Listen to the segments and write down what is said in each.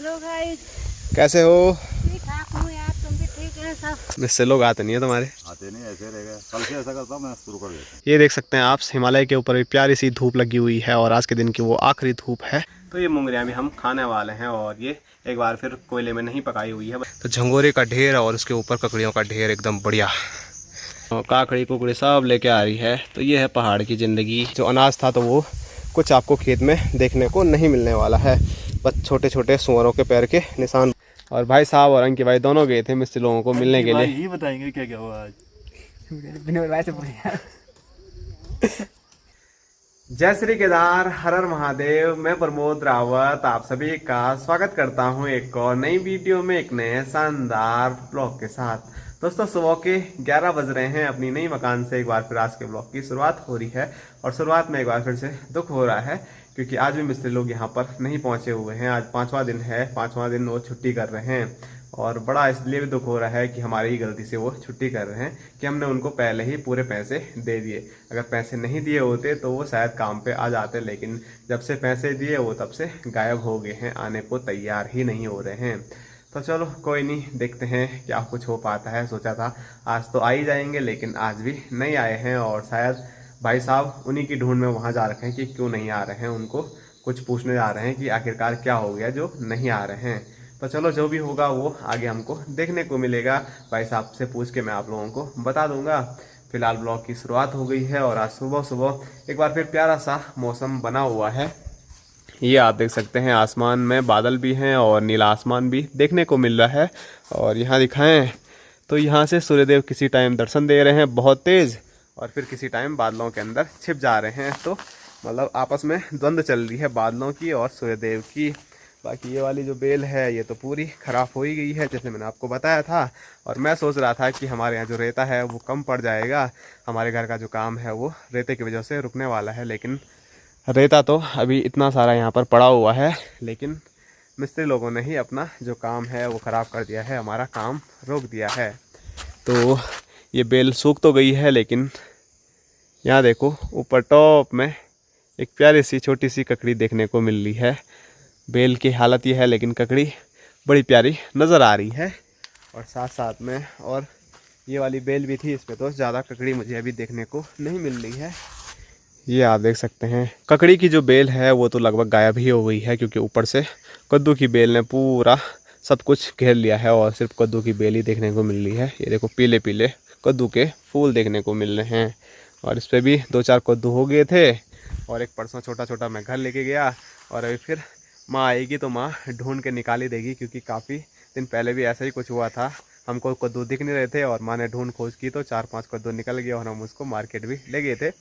Hello guys, कैसे हो? ठीक ठाक हूँ यार, तुम भी ठीक है सब? इससे लोग आते नहीं है तुम्हारे। आते नहीं, ऐसे रहेगा। कल से ऐसा करता हूँ मैं, शुरू कर देता हूँ। ये देख सकते हैं आप, हिमालय के ऊपर भी प्यारी सी धूप लगी हुई है और आज के दिन की वो आखिरी धूप है। तो ये मुंगरियाँ भी हम खाने वाले हैं और ये एक बार फिर कोयले में नहीं पकाई हुई है। तो झंगोरे का ढेर और उसके ऊपर ककड़ियों का ढेर एकदम बढ़िया। काकड़ी कुकड़ी सब लेके आ रही है। तो ये है पहाड़ की ज़िंदगी। जो अनाज था तो वो कुछ आपको खेत में देखने को नहीं मिलने वाला है, बस छोटे छोटे सुअरों के पैर के निशान। और भाई साहब और अंकित भाई दोनों गए थे मिस्त्री लोगों को मिलने के लिए। ये बताएंगे क्या क्या हुआ आज। जय श्री केदार, हर हर महादेव। मैं प्रमोद रावत आप सभी का स्वागत करता हूं एक और नई वीडियो में, एक नए शानदार ब्लॉग के साथ। दोस्तों सुबह के 11 बज रहे हैं। अपनी नई मकान से एक बार फिर आज के ब्लॉग की शुरुआत हो रही है और शुरुआत में एक बार फिर से दुख हो रहा है क्योंकि आज भी मिस्त्री लोग यहाँ पर नहीं पहुँचे हुए हैं। आज 5वां दिन है, 5वां दिन वो छुट्टी कर रहे हैं और बड़ा इसलिए भी दुख हो रहा है कि हमारी ही गलती से वो छुट्टी कर रहे हैं कि हमने उनको पहले ही पूरे पैसे दे दिए। अगर पैसे नहीं दिए होते तो वो शायद काम पे आ जाते, लेकिन जब से पैसे दिए वो तब से गायब हो गए हैं, आने को तैयार ही नहीं हो रहे हैं। तो चलो कोई नहीं, देखते हैं क्या कुछ हो पाता है। सोचा था आज तो आ ही जाएंगे लेकिन आज भी नहीं आए हैं और शायद भाई साहब उन्हीं की ढूंढ में वहाँ जा रखे हैं कि क्यों नहीं आ रहे हैं। उनको कुछ पूछने जा रहे हैं कि आखिरकार क्या हो गया जो नहीं आ रहे हैं। तो चलो जो भी होगा वो आगे हमको देखने को मिलेगा। भाई साहब से पूछ के मैं आप लोगों को बता दूंगा। फिलहाल ब्लॉग की शुरुआत हो गई है और आज सुबह सुबह एक बार फिर प्यारा सा मौसम बना हुआ है। ये आप देख सकते हैं आसमान में बादल भी हैं और नीला आसमान भी देखने को मिल रहा है। और यहाँ दिखाएं तो यहाँ से सूर्यदेव किसी टाइम दर्शन दे रहे हैं बहुत तेज़ और फिर किसी टाइम बादलों के अंदर छिप जा रहे हैं। तो मतलब आपस में द्वंद्व चल रही है बादलों की और सूर्यदेव की। बाकी ये वाली जो बेल है ये तो पूरी ख़राब हो ही गई है जैसे मैंने आपको बताया था। और मैं सोच रहा था कि हमारे यहाँ जो रेता है वो कम पड़ जाएगा, हमारे घर का जो काम है वो रेते की वजह से रुकने वाला है। लेकिन रेता तो अभी इतना सारा यहाँ पर पड़ा हुआ है, लेकिन मिस्त्री लोगों ने ही अपना जो काम है वो ख़राब कर दिया है, हमारा काम रोक दिया है। तो ये बेल सूख तो गई है लेकिन यहाँ देखो ऊपर टॉप में एक प्यारी सी छोटी सी ककड़ी देखने को मिल रही है। बेल की हालत ये है लेकिन ककड़ी बड़ी प्यारी नज़र आ रही है। और साथ साथ में और ये वाली बेल भी थी, इस पर तो ज़्यादा ककड़ी मुझे अभी देखने को नहीं मिल रही है। ये आप देख सकते हैं ककड़ी की जो बेल है वो तो लगभग गायब ही हो गई है क्योंकि ऊपर से कद्दू की बेल ने पूरा सब कुछ घेर लिया है और सिर्फ कद्दू की बेल ही देखने को मिल रही है। ये देखो पीले पीले कद्दू के फूल देखने को मिल रहे हैं और इस पर भी 2-4 कद्दू हो गए थे। और एक परसों छोटा छोटा मैं घर लेके गया और अभी फिर माँ आएगी तो माँ ढूंढ के निकाल ही देगी क्योंकि काफ़ी दिन पहले भी ऐसा ही कुछ हुआ था। हमको कद्दू दिख नहीं रहे थे और माँ ने ढूंढ खोज की तो 4-5 कद्दू निकल गए और हम उसको मार्केट भी ले गए थे।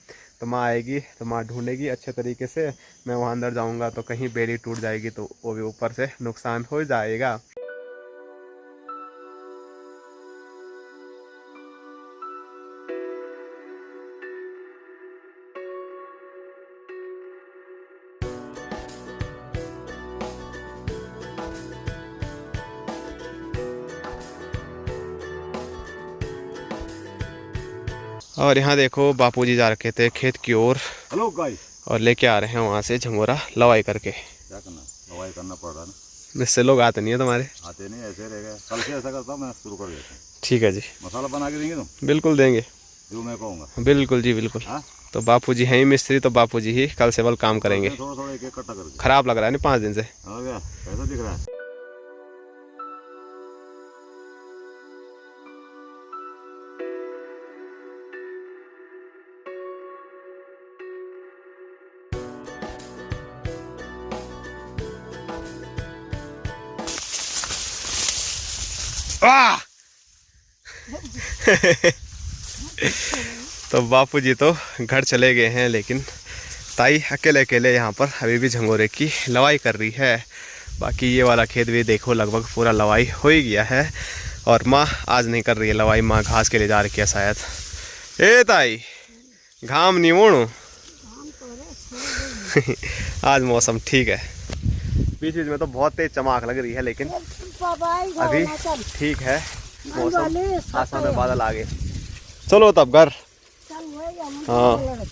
तो माँ आएगी तो माँ ढूंढेगी अच्छे तरीके से। मैं वहाँ अंदर जाऊँगा तो कहीं बेली टूट जाएगी तो वो भी ऊपर से नुकसान हो जाएगा। और यहाँ देखो बापूजी जा रखे थे खेत की ओर हेलो गाइस, और लेके आ रहे हैं वहाँ से झंगोरा लवाई करके। क्या करना, दवाई करना पड़ रहा है ना। इससे लोग आते नहीं है तुम्हारे। आते नहीं, ऐसे रहेगा। कल से ऐसा करता हूँ मैं, शुरू कर देता हूँ। ठीक है जी, मसाला बना के देंगे तुम? बिल्कुल देंगे, जो मैं कहूँगा। बिल्कुल जी बिल्कुल। हाँ? तो बापूजी हैं ही मिस्त्री, तो बापूजी ही कल से बल काम करेंगे। थोड़ा थोड़ा एक एक कट्टा करके। खराब लग रहा है ना 5 दिन से। हो गया, कैसा दिख रहा है? तो बापूजी तो घर चले गए हैं लेकिन ताई अकेले अकेले यहाँ पर अभी भी झंगोरे की लवाई कर रही है। बाकी ये वाला खेत भी देखो लगभग पूरा लवाई हो ही गया है और माँ आज नहीं कर रही है लवाई, माँ घास के लिए जा रही है शायद। ए ताई घाम नहीं मोड़ू आज मौसम ठीक है। बीच बीच में तो बहुत तेज चमक लग रही है लेकिन अभी ठीक है मौसम। आसमान में बादल आ गए। चलो तब घर। हाँ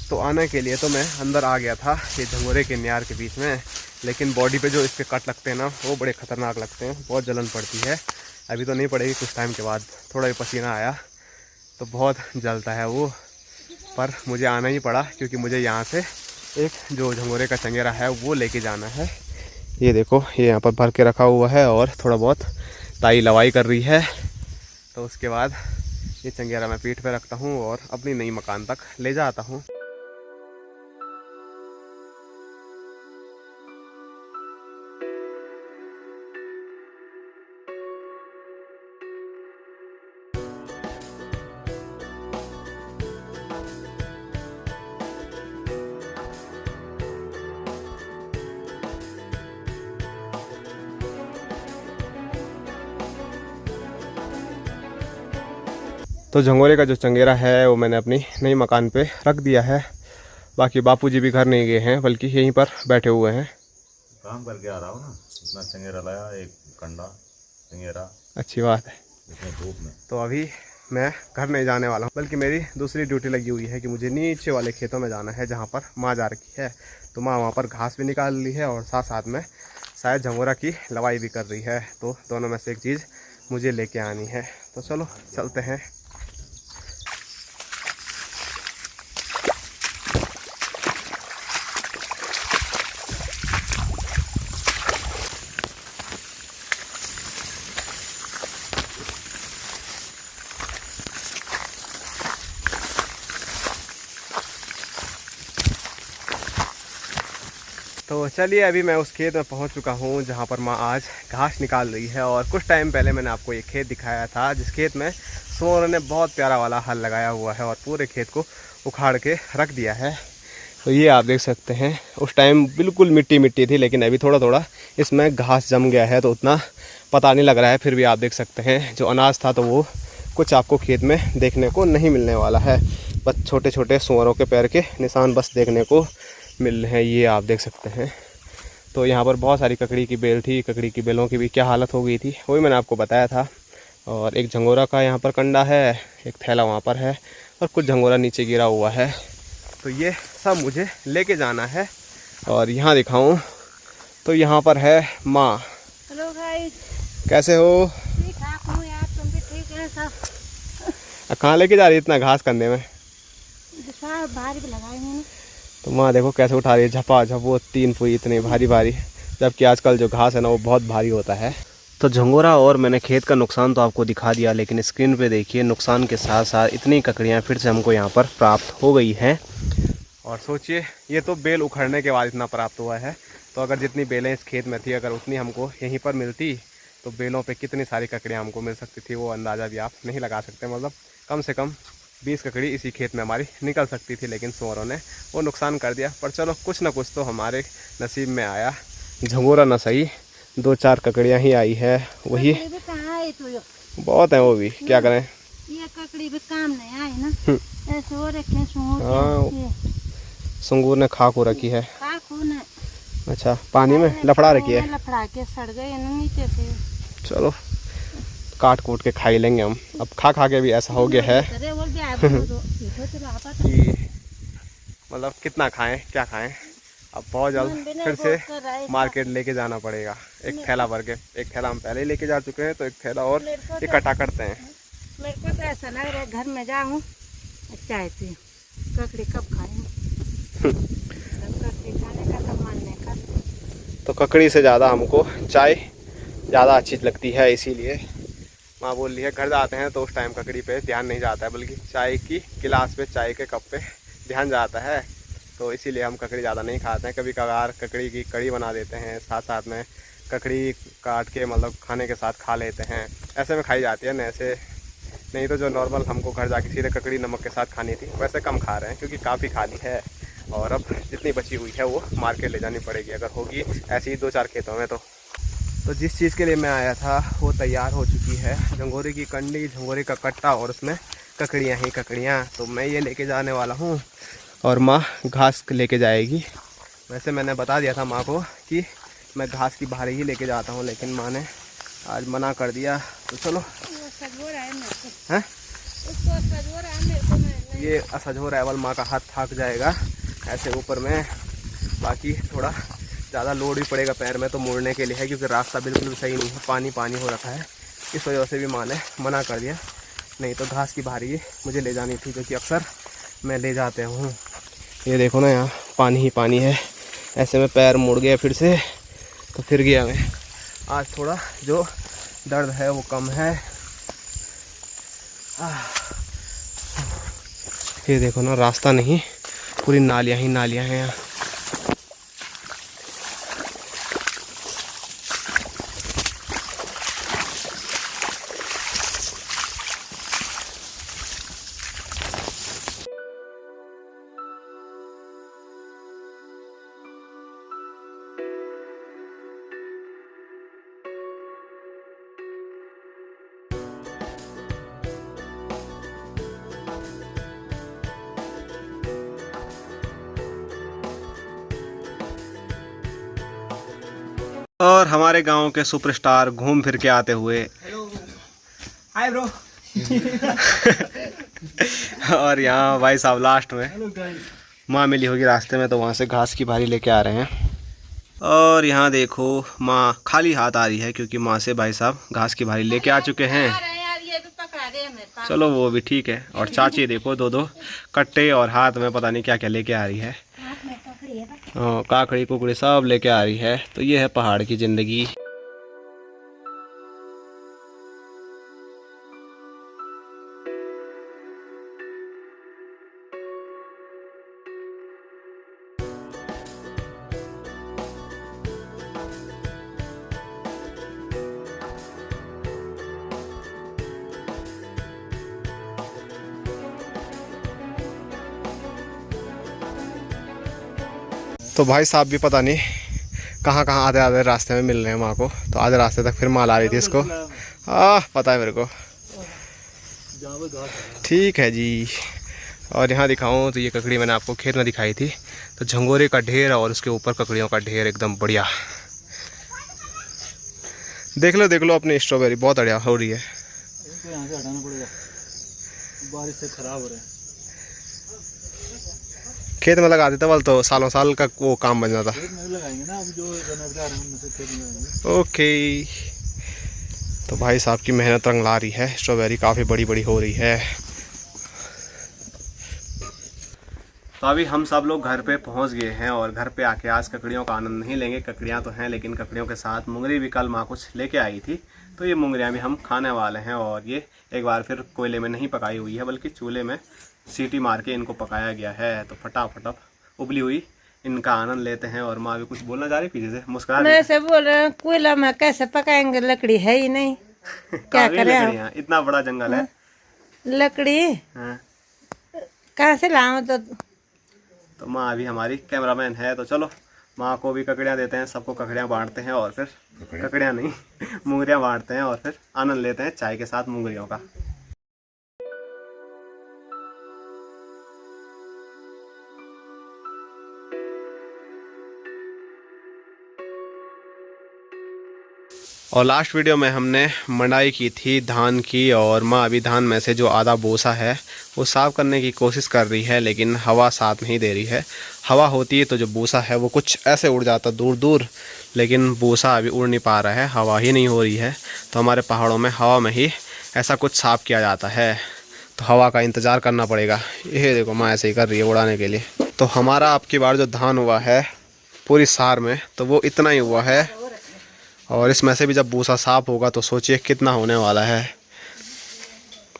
तो आने के लिए तो मैं अंदर आ गया था ये झंगोरे के न्यार के बीच में, लेकिन बॉडी पे जो इसके कट लगते हैं ना वो बड़े ख़तरनाक लगते हैं, बहुत जलन पड़ती है। अभी तो नहीं पड़ेगी, कुछ टाइम के बाद। थोड़ा भी पसीना आया तो बहुत जलता है वो, पर मुझे आना ही पड़ा क्योंकि मुझे यहाँ से एक जो झंगोरे का चंगेरा है वो लेके जाना है। ये देखो, ये यहाँ पर भर के रखा हुआ है और थोड़ा बहुत ताई लवाई कर रही है। तो उसके बाद ये चंगेरा मैं पीठ पे रखता हूँ और अपनी नई मकान तक ले जाता हूँ। तो झंगोरे का जो चंगेरा है वो मैंने अपनी नई मकान पे रख दिया है। बाकी बापूजी भी घर नहीं गए हैं, बल्कि यहीं पर बैठे हुए हैं। काम करके आ रहा हूँ ना, इतना चंगेरा लाया, एक कंडा चंगेरा। अच्छी बात है। इतने धूप में तो अभी मैं घर नहीं जाने वाला हूँ, बल्कि मेरी दूसरी ड्यूटी लगी हुई है कि मुझे नीचे वाले खेतों में जाना है जहाँ पर माँ जा रखी है। तो माँ वहाँ पर घास भी निकाल ली है और साथ साथ में शायद झंगोरा की लवाई भी कर रही है। तो दोनों में से एक चीज़ मुझे लेके आनी है। तो चलो चलते हैं। तो चलिए, अभी मैं उस खेत में पहुंच चुका हूं जहां पर माँ आज घास निकाल रही है। और कुछ टाइम पहले मैंने आपको एक खेत दिखाया था जिस खेत में सूअरों ने बहुत प्यारा वाला हल लगाया हुआ है और पूरे खेत को उखाड़ के रख दिया है। तो ये आप देख सकते हैं, उस टाइम बिल्कुल मिट्टी मिट्टी थी, लेकिन अभी थोड़ा थोड़ा इसमें घास जम गया है तो उतना पता नहीं लग रहा है। फिर भी आप देख सकते हैं जो अनाज था तो वो कुछ आपको खेत में देखने को नहीं मिलने वाला है। बस छोटे छोटे सूअरों के पैर के निशान बस देखने को मिल रहे हैं, ये आप देख सकते हैं। तो यहाँ पर बहुत सारी ककड़ी की बेल थी, ककड़ी की बेलों की भी क्या हालत हो गई थी वही मैंने आपको बताया था। और एक झंगोरा का यहाँ पर कंडा है, एक थैला वहाँ पर है और कुछ झंगोरा नीचे गिरा हुआ है। तो ये सब मुझे लेके जाना है। और यहाँ दिखाऊं तो यहाँ पर है माँ। हेलो गाइस, कैसे हो? ठीक ठाक हूँ यार, तुम भी ठीक है सब? कहाँ लेके जा रही है इतना घास कंधे में? भारी भी लगाए हैं। तो माँ देखो कैसे उठा रही है, झपा झप, वो 3 फुट इतनी भारी भारी, जबकि आजकल जो घास है ना वो बहुत भारी होता है। तो झंगोरा और मैंने खेत का नुकसान तो आपको दिखा दिया, लेकिन स्क्रीन पे देखिए नुकसान के साथ साथ इतनी ककड़ियाँ फिर से हमको यहाँ पर प्राप्त हो गई हैं। और सोचिए, ये तो बेल उखड़ने के बाद इतना प्राप्त हुआ है। तो अगर जितनी बेलें इस खेत में थी अगर उतनी हमको यहीं पर मिलती तो बेलों पे कितनी सारी ककड़ियाँ हमको मिल सकती थी वो अंदाज़ा भी आप नहीं लगा सकते। मतलब कम से कम 20 ककड़ी इसी खेत में हमारी निकल सकती थी, लेकिन सूअरों ने वो नुकसान कर दिया। पर चलो, कुछ ना कुछ तो हमारे नसीब में आया। झंगोरा ना सही, 2-4 ककड़ियाँ ही आई है, वही बहुत है। वो भी क्या करें, ये ककड़ी भी काम नहीं आई ना, ऐसे हो रखे हाँ, सुंगूर ने खाक हो रखी है। ने अच्छा, पानी में लफड़ा रखी है, लफड़ा के सड़ गए ना नीचे से। चलो काट कूट के खाई लेंगे हम। अब खा खा के भी ऐसा हो गया है कि मतलब कितना खाएं, क्या खाएं। अब बहुत जल्द फिर से मार्केट लेके जाना पड़ेगा, एक थैला भर के। एक थैला हम पहले ही लेके जा चुके हैं, तो एक थैला और इकट्ठा करते हैं। मेरे को तो ऐसा लग रहा है घर में जाऊँ चाय पी, ककड़ी कब खाएं। ककड़ी खाने का तो मन नहीं करता। तो ककड़ी से ज़्यादा हमको चाय ज़्यादा अच्छी लगती है, इसीलिए माँ बोल रही है घर जाते हैं तो उस टाइम ककड़ी पे ध्यान नहीं जाता है, बल्कि चाय की गिलास पे, चाय के कप पे ध्यान जाता है। तो इसीलिए हम ककड़ी ज़्यादा नहीं खाते हैं। कभी कभार ककड़ी की कड़ी बना देते हैं, साथ साथ में ककड़ी काट के मतलब खाने के साथ खा लेते हैं। ऐसे में खाई जाती है न, ऐसे नहीं तो जो नॉर्मल हमको घर जाके सीधे ककड़ी नमक के साथ खानी थी वैसे कम खा रहे हैं, क्योंकि काफ़ी खाली है। और अब जितनी बची हुई है वो मार्केट ले जानी पड़ेगी, अगर होगी ऐसी ही 2-4 खेतों में। तो जिस चीज़ के लिए मैं आया था वो तैयार हो चुकी है, झंगोरे की कंडी, झंगोरे का कट्टा और उसमें ककड़ियाँ ही ककड़ियाँ। तो मैं ये लेके जाने वाला हूँ और माँ घास लेके जाएगी। वैसे मैंने बता दिया था माँ को कि मैं घास की भारी ही लेके जाता हूँ, लेकिन माँ ने आज मना कर दिया। तो चलो, हैं ये असज हो रहा है, माँ का हाथ थक जाएगा ऐसे ऊपर में। बाकी थोड़ा ज़्यादा लोड भी पड़ेगा पैर में तो मुड़ने के लिए है, क्योंकि रास्ता बिल्कुल भी सही नहीं है, पानी पानी हो रखा है। इस वजह से भी माँ ने मना कर दिया, नहीं तो घास की भारी मुझे ले जानी थी, क्योंकि अक्सर मैं ले जाते हूँ। ये देखो ना, यहाँ पानी ही पानी है, ऐसे में पैर मुड़ गया फिर से, तो फिर गया मैं। आज थोड़ा जो दर्द है वो कम है। ये देखो ना, रास्ता नहीं, पूरी नालियाँ ही नालियाँ हैं यहाँ। और हमारे गांव के सुपरस्टार घूम फिर के आते हुए, हाय ब्रो। और यहाँ भाई साहब लास्ट में माँ मिली होगी रास्ते में, तो वहाँ से घास की भारी लेके आ रहे हैं। और यहाँ देखो माँ खाली हाथ आ रही है, क्योंकि माँ से भाई साहब घास की भारी लेके आ चुके हैं। चलो वो भी ठीक है। और चाची देखो दो दो कट्टे और हाथ में पता नहीं क्या क्या लेके आ रही है। काकड़ी कुकड़ी सब लेके आ रही है। तो ये है पहाड़ की जिंदगी। तो भाई साहब भी पता नहीं कहाँ कहाँ आधे आधे रास्ते में मिल रहे हैं माँ को। तो आधे रास्ते तक फिर माल आ रही थी इसको। पता है मेरे को। ठीक है जी। और यहाँ दिखाऊँ तो ये ककड़ी मैंने आपको खेत में दिखाई थी। तो झंगोरे का ढेर और उसके ऊपर ककड़ियों का ढेर एकदम बढ़िया। देख लो अपनी स्ट्रॉबेरी बहुत बढ़िया हो रही है। यहाँ से हटाना पड़ेगा, बारिश से खराब हो रहा है। खेत में लगा देते वाल तो सालों साल का वो काम बन जाता। खेत में लगाएंगे ना, अब जो बनरदार है उनमें से खेत में लगाएंगे। ओके। तो भाई साहब की मेहनत रंग ला रही है। स्ट्रॉबेरी काफ़ी बड़ी बड़ी हो रही है। तो अभी हम सब लोग घर पे पहुंच गए हैं और घर पे आके आज ककड़ियों का आनंद नहीं लेंगे। ककड़ियाँ तो हैं, लेकिन ककड़ियों के साथ मुंगरी भी कल माँ कुछ लेके आई थी, तो ये मुंगरियाँ भी हम खाने वाले हैं। और ये एक बार फिर कोयले में नहीं पकाई हुई है, बल्कि चूल्हे में सीटी मार के इनको पकाया गया है। तो फटाफट उबली हुई इनका आनंद लेते हैं। और माँ भी कुछ बोलना चाह रही पीछे से, मुस्कुरा रही। मैं से बोल रहा हूँ कोयला में कैसे पकाएंगे, लकड़ी है ही नहीं। क्या करें, इतना बड़ा जंगल है। लकड़ी हाँ। कहाँ से लाऊं? तो माँ अभी हमारी कैमरामैन है। तो चलो माँ को भी ककड़ियाँ देते हैं, सबको ककड़ियाँ बांटते हैं और फिर ककड़ियाँ नहीं मुंगरियाँ बांटते हैं और फिर आनंद लेते हैं चाय के साथ मुंगरियों का। और लास्ट वीडियो में हमने मंडाई की थी धान की, और माँ अभी धान में से जो आधा बोसा है वो साफ़ करने की कोशिश कर रही है, लेकिन हवा साथ नहीं दे रही है। हवा होती है तो जो बोसा है वो कुछ ऐसे उड़ जाता दूर दूर, लेकिन बोसा अभी उड़ नहीं पा रहा है, हवा ही नहीं हो रही है। तो हमारे पहाड़ों में हवा में ही ऐसा कुछ साफ़ किया जाता है, तो हवा का इंतज़ार करना पड़ेगा। ये देखो माँ ऐसे ही कर रही है उड़ाने के लिए। तो हमारा अब की बार जो धान हुआ है पूरी सार में, तो वो इतना ही हुआ है। और इसमें से भी जब भूसा साफ होगा तो सोचिए कितना होने वाला है।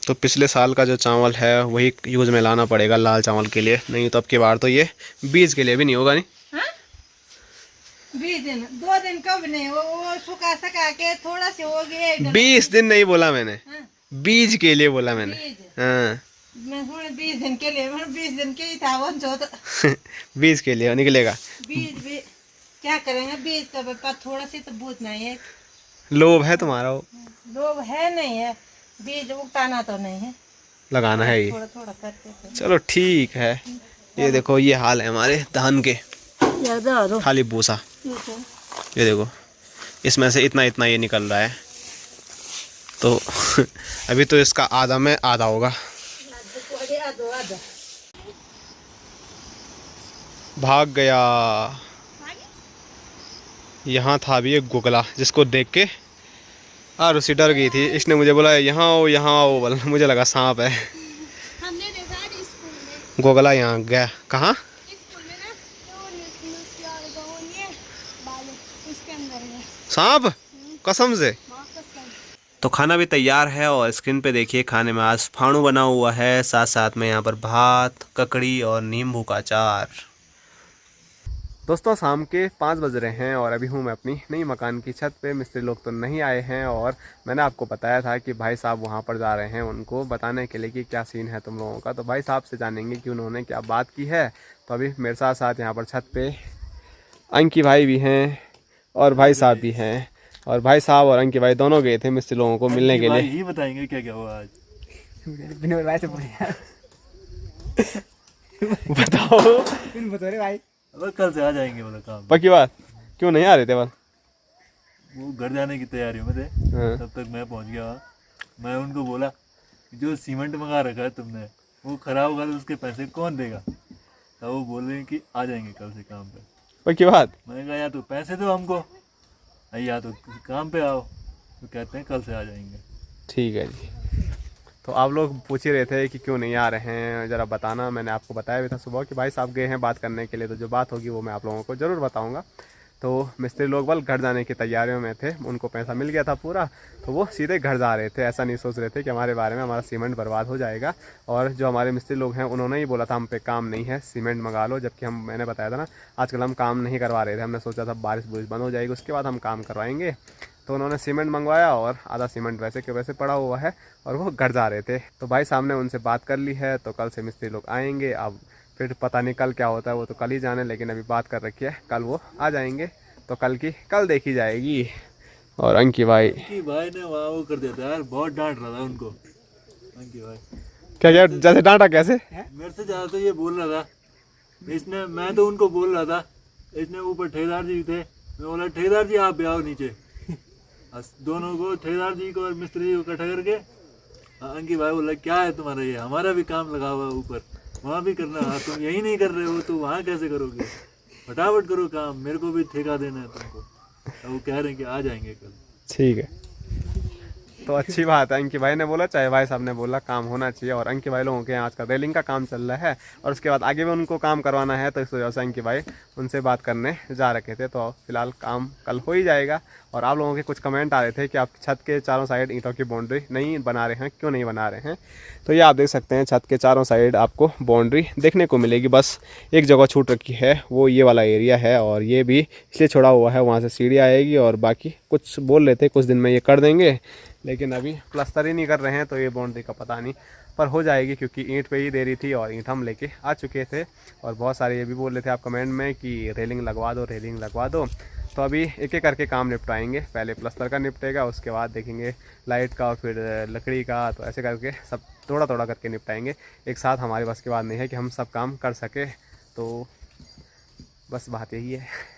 तो पिछले साल का जो चावल है वही यूज़ में लाना पड़ेगा लाल चावल के लिए, नहीं तो अब की बार तो ये बीज के लिए भी नहीं होगा। नहीं 20 दिन 2 दिन कब नहीं, वो सुखा सका के थोड़ा से हो गया। 20 दिन नहीं बोला मैंने, बीज के लिए बोला मैंने। हाँ मैं 20 दिन के लिए, 20 दिन के ही था वो जो। बीज के लिए निकलेगा। बीज भी क्या करेंगे, बीज का पास थोड़ा सी तो बूझना है। लोभ है तुम्हारा, वो लोभ है नहीं है, बीज उगताना तो नहीं है, लगाना है ये। थोड़ा थोड़ा करते। चलो ठीक है। ये देखो ये हाल है हमारे धान के, खाली भूसा। ये देखो इसमें से इतना इतना ये निकल रहा है। तो अभी तो इसका आधा में आधा होगा। भाग गया। यहाँ था अभी एक गुगला जिसको देख के आरुषि डर गई थी। इसने मुझे बोला यहाँ आओ बोला, मुझे लगा सांप है। हमने देखा है स्कूल में। गुगला यहाँ गया कहाँ? स्कूल में ना तो उसके अंदर है सांप कसम से। वापस तो खाना भी तैयार है और स्क्रीन पे देखिए खाने में आज फाणू बना हुआ है, साथ साथ में यहाँ पर भात, ककड़ी और नींबू का अचार। दोस्तों शाम के 5 बज रहे हैं और अभी हूँ मैं अपनी नई मकान की छत पे। मिस्त्री लोग तो नहीं आए हैं और मैंने आपको बताया था कि भाई साहब वहाँ पर जा रहे हैं उनको बताने के लिए कि क्या सीन है तुम लोगों का। तो भाई साहब से जानेंगे कि उन्होंने क्या बात की है। तो अभी मेरे साथ साथ यहाँ पर छत पे अंकी भाई भी हैं और भाई साहब भी हैं। और भाई साहब और अंकी भाई दोनों गए थे मिस्त्री लोगों को मिलने के लिए। ही बताएंगे क्या क्या हुआ आज। बताओ बता रहे भाई। अब कल से आ जाएंगे बोला काम। पक्की बात? क्यों नहीं आ रहे थे बस? वो घर जाने की तैयारी में थे। हाँ। तब तक मैं पहुंच गया वहाँ। मैं उनको बोला जो सीमेंट मंगा रखा है तुमने वो खराब होगा तो उसके पैसे कौन देगा। तो वो बोल रहे हैं कि आ जाएंगे कल से काम पे। पक्की बात? मैंने कहा या तो पैसे दो हमको या तो काम पे आओ। तो कहते हैं कल से आ जाएंगे। ठीक है जी। तो आप लोग पूछ ही रहे थे कि क्यों नहीं आ रहे हैं, ज़रा बताना। मैंने आपको बताया भी था सुबह कि भाई साहब गए हैं बात करने के लिए, तो जो बात होगी वो मैं आप लोगों को ज़रूर बताऊंगा। तो मिस्त्री लोग बल घर जाने की तैयारियों में थे, उनको पैसा मिल गया था पूरा, तो वो सीधे घर जा रहे थे। ऐसा नहीं सोच रहे थे कि हमारे बारे में हमारा सीमेंट बर्बाद हो जाएगा। और जो हमारे मिस्त्री लोग हैं उन्होंने ही बोला था हम पे काम नहीं है, सीमेंट मंगा लो। जबकि मैंने बताया था ना आजकल हम काम नहीं करवा रहे थे, हमने सोचा था बारिश बुरिश बंद हो जाएगी उसके बाद हम काम करवाएंगे। तो उन्होंने सीमेंट मंगवाया और आधा सीमेंट वैसे के वैसे पड़ा हुआ है और वो घर जा रहे थे। तो भाई साहब ने उनसे बात कर ली है, तो कल से मिस्त्री लोग आएंगे। अब फिर पता नहीं कल क्या होता है, वो तो कल ही जाने, लेकिन अभी बात कर रखी है कल वो आ जाएंगे। तो कल की कल देखी जाएगी। और अंकी भाई ने वहाँ वो कर दिया था यार, बहुत डांट रहा था उनको। अंकी भाई क्या क्या जैसे डांटा कैसे? मेरे से ज्यादा तो ये बोल रहा था इसने। मैं तो उनको बोल रहा था, इसने ऊपर ठेकेदार जी थे। मैं बोला ठेकेदार जी आप भी आओ नीचे। दोनों को ठेकेदार जी को और मिस्त्री जी को इकट्ठा करके अंकी भाई बोला क्या है तुम्हारा, ये हमारा भी काम लगा हुआ है ऊपर, वहाँ भी करना है। तुम यही नहीं कर रहे हो तो वहाँ कैसे करोगे, फटाफट करो काम, मेरे को भी ठेका देना है तुमको। तो वो कह रहे हैं कि आ जाएंगे कल। ठीक है, तो अच्छी बात है। अंकी भाई ने बोला, चाहे भाई साहब ने बोला, काम होना चाहिए। और अंकी भाई लोगों के यहाँ आज का रेलिंग का काम चल रहा है और उसके बाद आगे भी उनको काम करवाना है, तो इस वजह से अंकी भाई उनसे बात करने जा रखे थे। तो फिलहाल काम कल हो ही जाएगा। और आप लोगों के कुछ कमेंट आ रहे थे कि आप छत के चारों साइड ईंटों की बाउंड्री नहीं बना रहे हैं, क्यों नहीं बना रहे हैं। तो ये आप देख सकते हैं छत के चारों साइड आपको बाउंड्री देखने को मिलेगी। बस एक जगह छूट रखी है, वो ये वाला एरिया है और ये भी इसलिए छोड़ा हुआ है, वहाँ से सीढ़ी आएगी। और बाकी कुछ बोल रहे थे कुछ दिन में ये कर देंगे, लेकिन अभी प्लास्टर ही नहीं कर रहे हैं, तो ये बाउंड्री का पता नहीं, पर हो जाएगी। क्योंकि ईंट पे ही दे रही थी और ईंट हम लेके आ चुके थे। और बहुत सारे ये भी बोल रहे थे आप कमेंट में कि रेलिंग लगवा दो, रेलिंग लगवा दो। तो अभी एक एक करके काम निपटाएंगे। पहले प्लास्टर का निपटेगा, उसके बाद देखेंगे लाइट का और फिर लकड़ी का। तो ऐसे करके सब थोड़ा थोड़ा करके निपटाएंगे। एक साथ हमारे बस की बात नहीं है कि हम सब काम कर सके। तो बस बात यही है।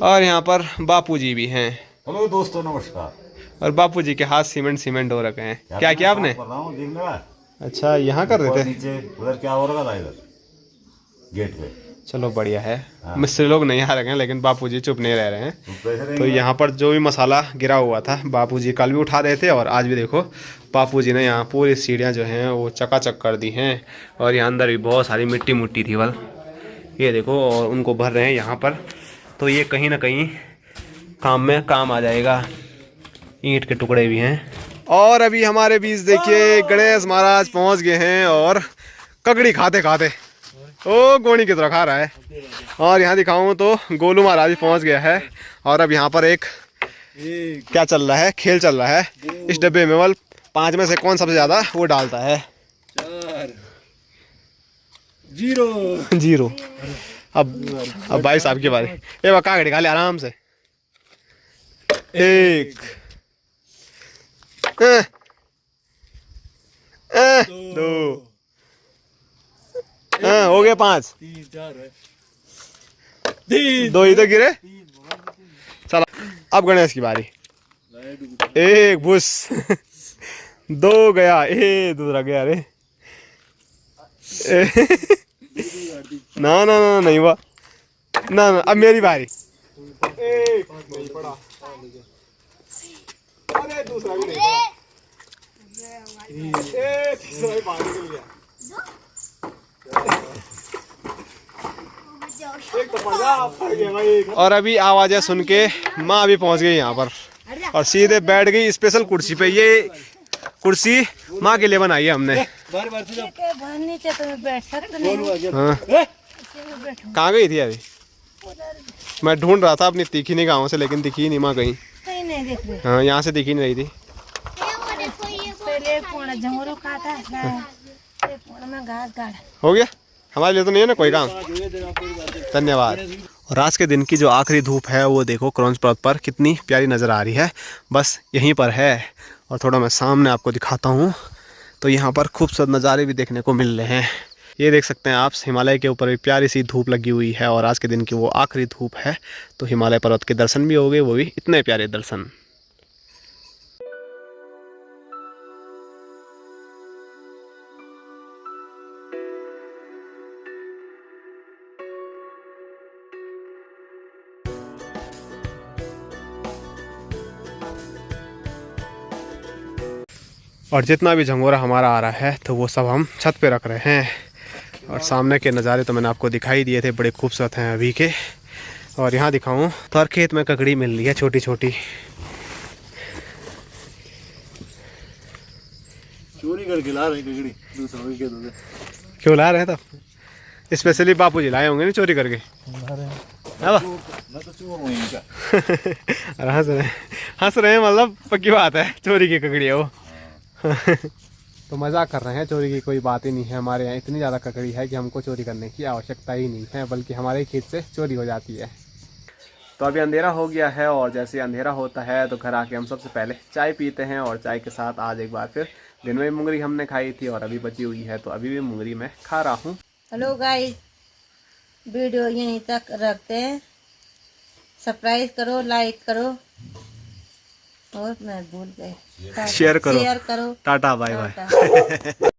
और यहाँ पर बापूजी भी हैं। हेलो दोस्तों नमस्कार। और बापूजी के हाथ सीमेंट हो रखे हैं। क्या किया आपने? कर रहा हूँ देख रहा। अच्छा यहाँ कर रहे थे। नीचे उधर क्या हो रहा था, इधर गेट पे। चलो बढ़िया है। मिस्त्री लोग नहीं आ रहे हैं, लेकिन बापूजी चुप नहीं रह रहे हैं। तो यहाँ पर जो भी मसाला गिरा हुआ था बापूजी कल भी उठा रहे थे और आज भी देखो बापूजी ने यहाँ पूरी सीढ़ियाँ जो हैं वो चकाचक कर दी हैं। और यहाँ अंदर भी बहुत सारी मिट्टी मुट्टी थी बल, ये देखो, और उनको भर रहे हैं यहाँ पर। तो ये कहीं ना कहीं काम में काम आ जाएगा। ईंट के टुकड़े भी हैं। और अभी हमारे बीच देखिए गणेश महाराज पहुंच गए हैं और ककड़ी खाते खाते ओ गोनी की तरह खा रहा है। और यहाँ दिखाऊं तो गोलू महाराज भी पहुंच गया है। और अब यहाँ पर एक क्या चल रहा है, खेल चल रहा है। इस डब्बे में बल 5 में से कौन सबसे ज्यादा वो डालता है। 4 0 0। अब भाई साहब की बारी। ए वह कागड़ी खा ले आराम से। एक दो हो गए 5 3 4 है 2 ही तो गिरे। चलो अब गणेश की बारी। एक बुश 2 गया, दूसरा गया। अरे ना ना ना नहीं हुआ ना ना। अब मेरी बारी। नहीं पड़ा। अरे दूसरा भी नहीं पड़ा। तीसरा भी बाहर निकल गया। एक तो पड़ गया भाई। और अभी आवाजें सुन के माँ भी पहुंच गई यहाँ पर और सीधे बैठ गई स्पेशल कुर्सी पे। ये कुर्सी माँ के लिए बनाई है हमने। नीचे तो बैठ सकते नहीं। हाँ कहाँ गई थी अभी? मैं ढूंढ रहा था अपनी तीखी नहीं गाँव से, लेकिन दिखी नहीं माँ कहीं। कहीं नहीं दिख रही। हाँ यहाँ से दिखी नहीं रही थी। पहले पूर्ण झंगोरो काटा है, पूर्ण में घास गाड़ा। हो गया हमारे लिए तो नहीं है ना कोई काम। धन्यवाद। और आज के दिन की जो आखिरी धूप है वो देखो क्रॉन्च पर्वत पर कितनी प्यारी नज़र आ रही है। बस यहीं पर है और थोड़ा मैं सामने आपको दिखाता हूँ तो यहाँ पर खूबसूरत नज़ारे भी देखने को मिल रहे हैं। ये देख सकते हैं आप, हिमालय के ऊपर एक प्यारी सी धूप लगी हुई है और आज के दिन की वो आखिरी धूप है। तो हिमालय पर्वत के दर्शन भी हो गए, वो भी इतने प्यारे दर्शन। और जितना भी झंगोरा हमारा आ रहा है तो वो सब हम छत पे रख रहे हैं। और सामने के नज़ारे तो मैंने आपको दिखाई दिए थे, बड़े खूबसूरत हैं अभी के। और यहाँ दिखाऊं तो हर खेत में ककड़ी मिल रही है छोटी छोटी। चोरी करके ला रहे ककड़ी दूसरों के खेतों से। क्यों ला रहे हैं तब? स्पेशली बापू जी लाए होंगे ना चोरी करके। मैं तो चोर हूँ इनका। हंस रहे हैं मतलब पक्की बात है, चोरी की ककड़ी है वो। तो मजाक कर रहे हैं, चोरी की कोई बात ही नहीं है। हमारे यहाँ इतनी ज़्यादा ककड़ी है कि हमको चोरी करने की आवश्यकता ही नहीं है, बल्कि हमारे खेत से चोरी हो जाती है। तो अभी अंधेरा हो गया है और जैसे अंधेरा होता है तो घर आके हम सबसे पहले चाय पीते हैं। और चाय के साथ आज एक बार फिर दिन में मुंगरी हमने खाई थी और अभी बची हुई है, तो अभी भी मुंगरी मैं खा रहा हूँ। हेलो गाइस, वीडियो यहीं तक रखते हैं। सब्सक्राइब करो, लाइक करो और मैं भूल गई, शेयर करो। शेयर करो। Tata bye bye. टाटा।